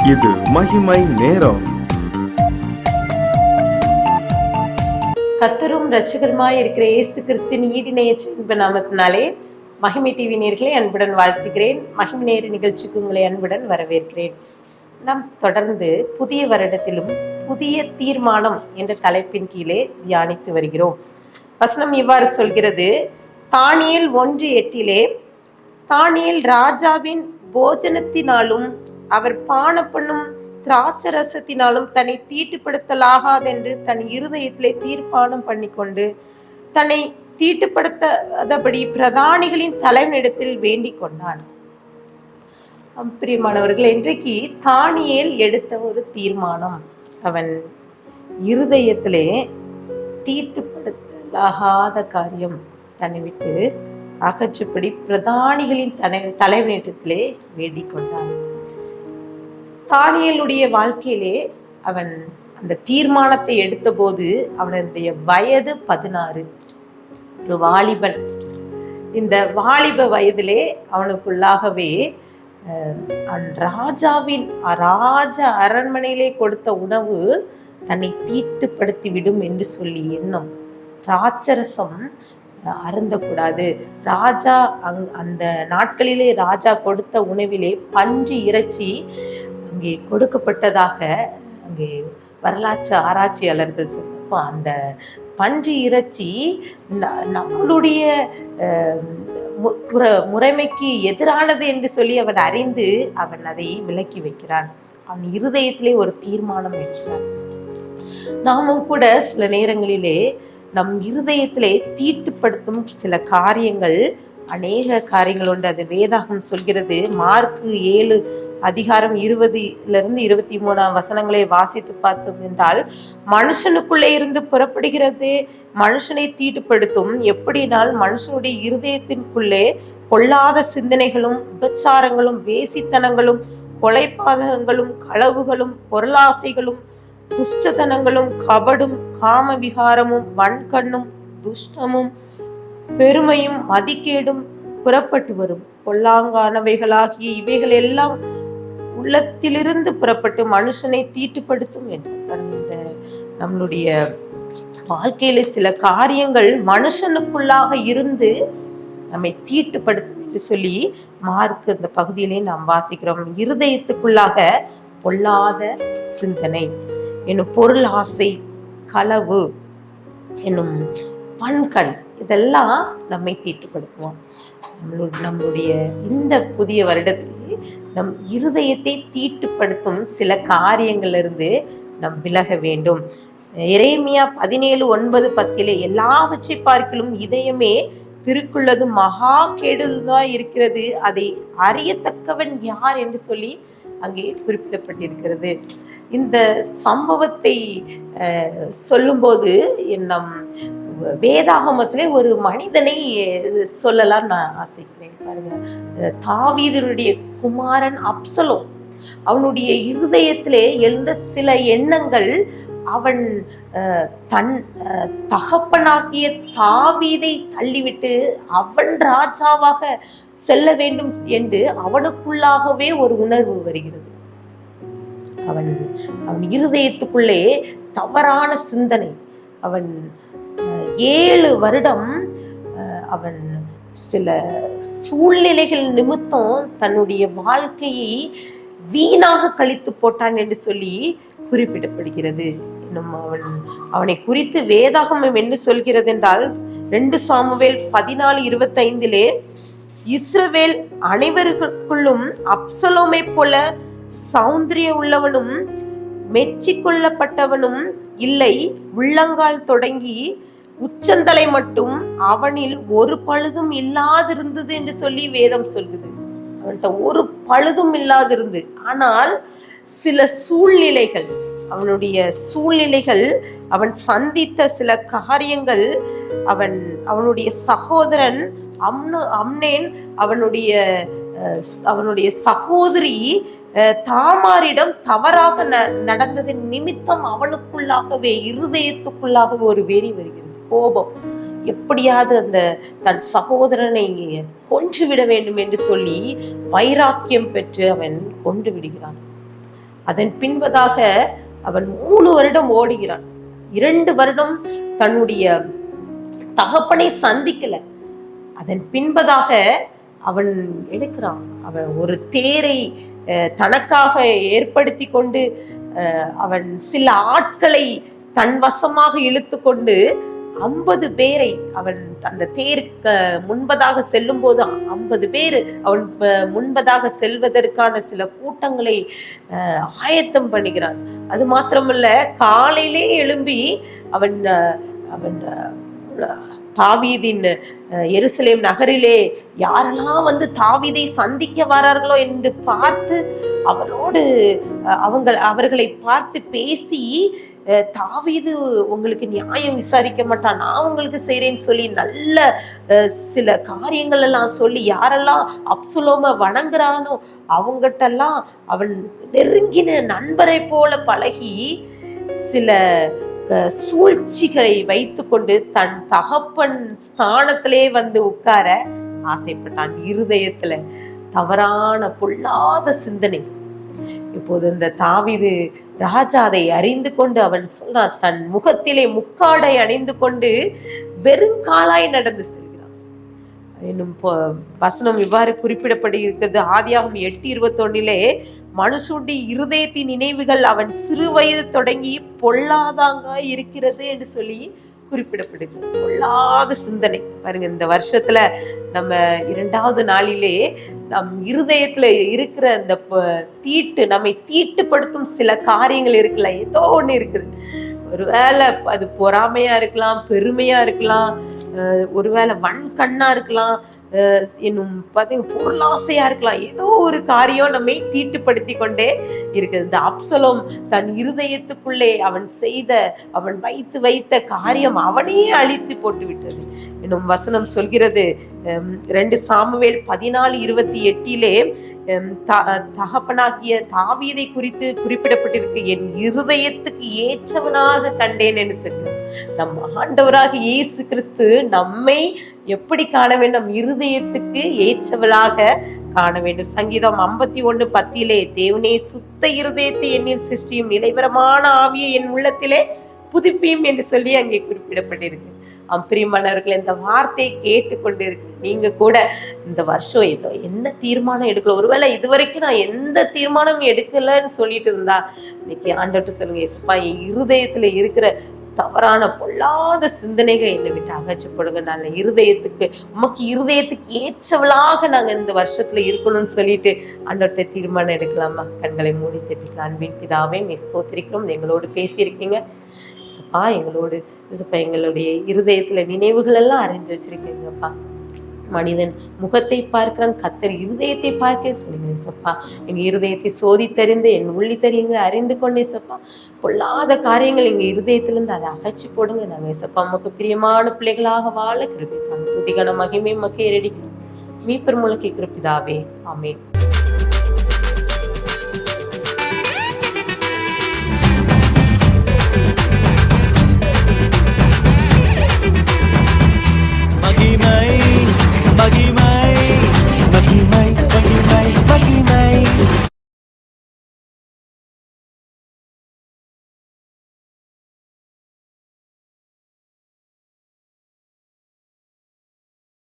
இது மகிமை நேரம். கர்த்தரும் இரட்சகருமாய் இருக்கிற இயேசு கிறிஸ்துவின் ஈடிணைய இன்ப நாமத்தினாலே மகிமை டிவி நேயர்களை அன்புடன் வாழ்த்துகிறேன். மகிமை நேர நிகழ்ச்சிக்கு உங்களை அன்புடன் வரவேற்கிறேன். நாம் தொடர்ந்து புதிய வருடத்திலும் புதிய தீர்மானம் என்ற தலைப்பின் கீழே தியானித்து வருகிறோம். வசனம் இவ்வாறு சொல்கிறது, தானியேல் 1:8 தானியேல் ராஜாவின் போஜனத்தினாலும் அவர் பான பண்ணும் திராட்சரசத்தினாலும் தன்னை தீட்டுப்படுத்தலாகாதென்று தன் இருதயத்திலே தீர்ப்பானம் பண்ணிக்கொண்டு தன்னை தீட்டுப்படுத்தாதபடி பிரதானிகளின் தலைவனிடத்தில் வேண்டிக் கொண்டான். பிரியமானவர்கள், இன்றைக்கு தானியேல் எடுத்த ஒரு தீர்மானம், அவன் இருதயத்திலே தீட்டுப்படுத்தலாகாத காரியம் தன்னை விட்டு அகற்றுப்படி பிரதானிகளின் தலைவனிடத்திலே வேண்டிக் கொண்டான். தானியேலுடைய வாழ்க்கையிலே அவன் அந்த தீர்மானத்தை எடுத்த போது அவனுடைய வயது 16, ஒரு வாலிபன். இந்த வாலிப வயதிலே அவனுக்குள்ளாகவே ராஜாவின் ராஜ அரண்மனையிலே கொடுத்த உணவு தன்னை தீட்டுப்படுத்தி விடும் என்று சொல்லி எண்ணம். திராட்சரசம் அருந்தக்கூடாது. ராஜா அந்த நாட்களிலே ராஜா கொடுத்த உணவிலே பன்றி இறைச்சி அங்கே கொடுக்கப்பட்டதாக அங்கே வரலாற்று ஆராய்ச்சியாளர்கள் சொன்னப்போ, அந்த பன்றி இறைச்சி நம்மளுடைய முறைமைக்கு எதிரானது என்று சொல்லி அவன் அறிந்து அவன் அதை விலக்கி வைக்கிறான். அவன் இருதயத்திலே ஒரு தீர்மானம் எடுக்கிறான். நாமும் கூட சில நேரங்களிலே நம் இருதயத்திலே தீட்டுப்படுத்தும் சில காரியங்கள், அநேக காரியங்கள் உண்டு. அது வேதாகம் சொல்கிறது. மார்க்கு 7:20-23 வாசித்து பார்த்தோம் என்றால், மனுஷனுக்குள்ளே இருந்து புறப்படுகிறது மனுஷனை தீட்டுப்படுத்தும். எப்படினால், மனுஷனுடைய இருதயத்திற்குள்ளே பொல்லாத சிந்தனைகளும், விபச்சாரங்களும், வேசித்தனங்களும், கொலைபாதகங்களும், களவுகளும், பொருளாசைகளும், துஷ்டத்தனங்களும், கபடும், காம விகாரமும், வன்கண்ணும், துஷ்டமும், பெருமையும், மதிக்கேடும் புறப்பட்டு வரும். பொல்லாங்கானவைகளாகிய இவைகள் எல்லாம் உள்ளத்திலிருந்து புறப்பட்டு மனுஷனை தீட்டுப்படுத்தும் என்று. இந்த நம்மளுடைய வாழ்க்கையில சில காரியங்கள் மனுஷனுக்குள்ளாக இருந்து நம்மை தீட்டுப்படுத்தும் என்று சொல்லி மார்க் அந்த பகுதியிலே நாம் வாசிக்கிறோம். இருதயத்துக்குள்ளாக பொல்லாத சிந்தனை என்னும் பொருள் ஆசை, களவு என்னும் வன்கண், இதெல்லாம் நம்மை தீட்டுப்படுத்துவோம். நம்மளுடைய இந்த புதிய வருடத்திலே நம் இருதயத்தை தீட்டுப்படுத்தும் சில காரியங்கள்ல இருந்து நம் விலக வேண்டும். எரேமியா 17:9-10 எல்லாவற்றை பார்க்கிலும் இதயமே திருக்குள்ளது மகா கெடுதலாய் இருக்கிறது, அதை அறியத்தக்கவன் யார் என்று சொல்லி அங்கே குறிப்பிடப்பட்டிருக்கிறது. இந்த சம்பவத்தை சொல்லும்போது நம் வேதாகமத்திலே ஒரு மனிதனை சொல்லலாம் நான் ஆசைக்கிறேன். பாருங்க, தாவீதுடைய குமாரன் அப்சலோம், அவனுடைய இருதயத்திலே எழுந்த சில எண்ணங்கள், அவன் தன் தகப்பனாகிய தாவீதை தள்ளிவிட்டு அவன் ராஜாவாக செல்ல வேண்டும் என்று அவனுக்குள்ளாகவே ஒரு உணர்வு வருகிறது. அவன் இருதயத்துக்குள்ளே தவறான சிந்தனை. அவன் 7 வருடம் அவன் சில சூழ்நிலைகள் நிமித்தம் தன்னுடைய வாழ்க்கையை வீணாக கழித்து போட்டான் என்று சொல்லி குறிப்பிடப்படுகிறது. அவனை குறித்து வேதாகமம் என்ன சொல்கிறது என்றால், 2 சாமுவேல் 14:25 இஸ்ரவேல் அனைவருக்குள்ளும் அப்சலோமை போல சௌந்தரிய உள்ளவனும் மெச்சிக்கொள்ளப்பட்டவனும் இல்லை, உள்ளங்கால் தொடங்கி உச்சந்தலை மட்டும் அவனில் ஒரு பழுதும் இல்லாதிருந்தது என்று சொல்லி வேதம் சொல்லுது. அவன்கிட்ட ஒரு பழுதும் இல்லாதிருந்து. ஆனால் சில சூழ்நிலைகள், அவன் சந்தித்த சில காரியங்கள், அவனுடைய சகோதரன் அம்னேன் அவனுடைய சகோதரி தாமாரிடம் தவறாக நடந்தது நிமித்தம் அவனுக்குள்ளாகவே இருதயத்துக்குள்ளாகவே ஒரு வெறி வருகிறது, கோபம். எப்படியாவது அந்த தன் சகோதரனை கொன்று விட வேண்டும் என்று சொல்லி வைராக்கியம் பெற்று அவன் கொன்று விடுகிறான். அதன் பின்பதாக அவன் 3 வருடம் ஓடுகிறான். 2 வருடம் தன்னுடைய தகப்பனை சந்திக்கல. அதன் பின்பதாக அவன் எடுக்கிறான். அவன் ஒரு தேரை தனக்காக ஏற்படுத்தி கொண்டு அவன் சில ஆட்களை தன் வசமாக இழுத்து கொண்டு 50 பேரை அவன் அந்த தேருக்கு முன்பதாக செல்லும் போது 50 பேர் அவன் முன்பதாக செல்வதற்கான சில கூட்டங்களை ஆயத்தம் பண்ணுகிறான். அது மாத்திரமல்ல, காலையிலே எழும்பி அவன் அவன் தாவீதின் எருசலேம் நகரிலே யாரெல்லாம் வந்து தாவீதை சந்திக்க வரார்களோ என்று பார்த்து அவர்களை பார்த்து பேசி, தாவீது உங்களுக்கு நியாயம் விசாரிக்க மாட்டான், நான் உங்களுக்கு செய்றேன்னு சொல்லி நல்ல சில காரியங்கள் எல்லாம் சொல்லி யாரெல்லாம் அப்சலோம வணங்குறானோ அவங்ககிட்டெல்லாம் அவன் நெருங்கின நண்பரை போல பழகி சில சூழ்ச்சிகளை வைத்து கொண்டு தன் தகப்பன் ஸ்தானத்திலே வந்து உட்கார ஆசைப்பட்டான். இருதயத்துல தவறான பொல்லாத சிந்தனை. இப்போது இந்த தாவீது ராஜா அதை அறிந்து கொண்டு அவன் சொல்றான், தன் முகத்திலே முக்காடை அணிந்து கொண்டு வெறுங்காலாய் நடந்து செல்கிறான். என்னும் வசனம் இவ்வாறு குறிப்பிடப்பட்டிருக்கிறது. ஆதியாகமம் 8:21 மனுஷனுடைய இருதயத்தின் நினைவுகள் அவன் சிறு வயது தொடங்கி பொல்லாதாங்க இருக்கிறது என்று சொல்லி குறிப்பிடப்படுது. பொல்லாத சிந்தனை பாருங்க. இந்த வருஷத்துல நம்ம 2வது நாளிலே நம் இருதயத்துல இருக்கிற அந்த நம்மை தீட்டுப்படுத்தும் சில காரியங்கள் இருக்குல்ல, ஏதோ ஒண்ணு இருக்குது. ஒருவேளை அது பொறாமையா இருக்கலாம், பெருமையா இருக்கலாம், ஒருவேளை வன்கண்ணா இருக்கலாம், இன்னும் பார்த்தீங்கன்னா பொருளாசையா இருக்கலாம். ஏதோ ஒரு காரியம் நம்மை தீட்டுப்படுத்தி கொண்டே இருக்குது. இந்த அப்சலோம் தன் இருதயத்துக்குள்ளே அவன் வைத்த காரியம் அவனையே அழித்து போட்டு விட்டது. இன்னும் வசனம் சொல்கிறது 2 சாமுவேல் 14:28 தகப்பனாகிய தாவீதை குறித்து குறிப்பிடப்பட்டிருக்கு, என் இருதயத்துக்கு ஏற்றவனாக கண்டேன் என்று சொல்கிறேன். நம் ஆண்டவராக இயேசு கிறிஸ்து நம்மை எப்படி காண வேண்டும்? இருதயத்துக்கு ஏற்றவளாக காண வேண்டும். சங்கீதம் 51:10 தேவனே சுத்த இருதயத்தை என்னில் சிருஷ்டியும் நிலைவரமான ஆவியை என் உள்ளத்திலே புதுப்பியும் என்று சொல்லி அங்கே குறிப்பிடப்பட்டிருக்கு. பிரியமானவர்கள், இந்த வார்த்தையை கேட்டுக்கொண்டு இருக்கு நீங்க கூட இந்த வருஷம் ஏதோ என்ன தீர்மானம் எடுக்கல, ஒருவேளை இதுவரைக்கும் நான் எந்த தீர்மானம் எடுக்கலன்னு சொல்லிட்டு இருந்தா இன்னைக்கு ஆண்டவர்கிட்ட சொல்லுங்க, எஸ்பா என் இருதயத்துல இருக்கிற தவறான பொல்லாத சிந்தனைகளை என்னை விட்டு அகற்றப்படுங்க. நல்ல இருதயத்துக்கு ஏற்றவளாக நாங்க இந்த வருஷத்துல இருக்கணும்னு சொல்லிட்டு ஆண்டவர்கிட்ட தீர்மானம் எடுக்கலாமா? கண்களை மூடி ஜெபிக்கலாம். அன்பின் பிதாவே, ஸ்தோத்திரிக்கிறோம், எங்களோடு பேசியிருக்கீங்க சப்பா. எங்களுடைய இருதயத்துல நினைவுகள் எல்லாம் அறிஞ்சு வச்சிருக்கீங்கப்பா. மனிதன் முகத்தை பார்க்கிறான், கர்த்தர் இருதயத்தை பார்க்கிறேன் சொல்லுங்க சப்பா. எங்க இருதயத்தை சோதித்தறிந்து என் உள்ளி தெரியுங்க அறிந்து கொண்டே சப்பா. பொல்லாத காரியங்கள் எங்க இருதயத்திலிருந்து அதை அகற்றி போடுங்க. நாங்க சப்பா நமக்கு பிரியமான பிள்ளைகளாக வாழ கிருபை தாங்க. துதிகான மகிமை மக்கள் ஏறடிக்கிறோம் மீட்பர் மூலக்கை கிருபிதாவே, ஆமென். மகிமை